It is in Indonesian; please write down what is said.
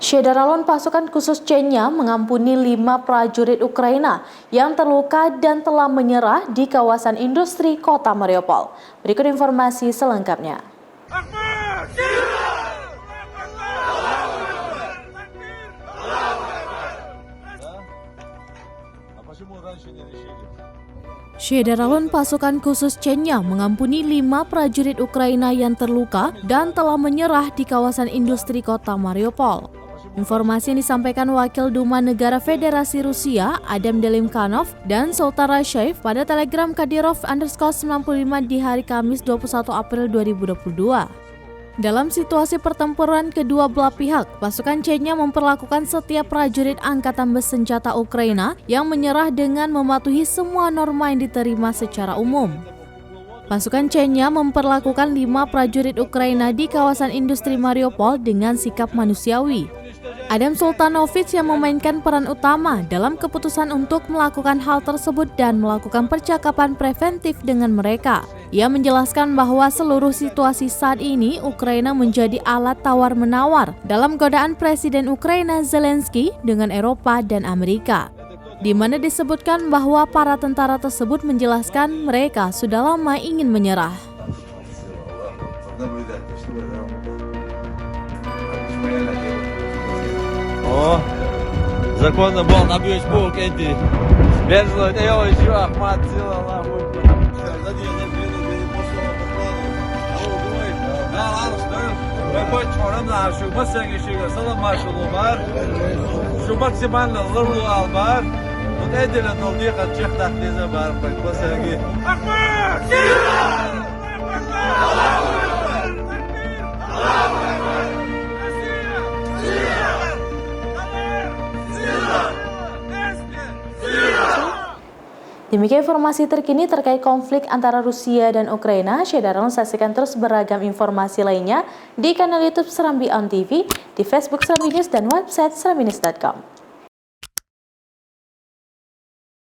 Syederalon pasukan khusus Chechnya mengampuni 5 prajurit Ukraina yang terluka dan telah menyerah di kawasan industri kota Mariupol. Berikut informasi selengkapnya. Syederalon pasukan khusus Chechnya mengampuni 5 prajurit Ukraina yang terluka dan telah menyerah di kawasan industri kota Mariupol. Informasi yang disampaikan Wakil Duma Negara Federasi Rusia, Adam Delimkanov, dan Sultan Rashev pada Telegram Kadyrov_95 di hari Kamis 21 April 2022. Dalam situasi pertempuran kedua belah pihak, pasukan Chechnya memperlakukan setiap prajurit angkatan bersenjata Ukraina yang menyerah dengan mematuhi semua norma yang diterima secara umum. Pasukan Chechnya memperlakukan 5 prajurit Ukraina di kawasan industri Mariupol dengan sikap manusiawi. Adam Sultanovich yang memainkan peran utama dalam keputusan untuk melakukan hal tersebut dan melakukan percakapan preventif dengan mereka. Ia menjelaskan bahwa seluruh situasi saat ini Ukraina menjadi alat tawar-menawar dalam godaan Presiden Ukraina Zelensky dengan Eropa dan Amerika, di mana disebutkan bahwa para tentara tersebut menjelaskan mereka sudah lama ingin menyerah. О, законно был набьешь бог эти. Безло, это я еще Ахмат сила нахуй. Şu masaya geçiyor, salam maşallah var. Şu maksimal zaruru al var. Bu da edilen olduğu kadar çek takdize var. Bak masaya geçiyor. Demikian informasi terkini terkait konflik antara Rusia dan Ukraina. Syederalon saksikan terus beragam informasi lainnya di kanal YouTube Serambi On TV, di Facebook Serambi News, dan website serambinews.com.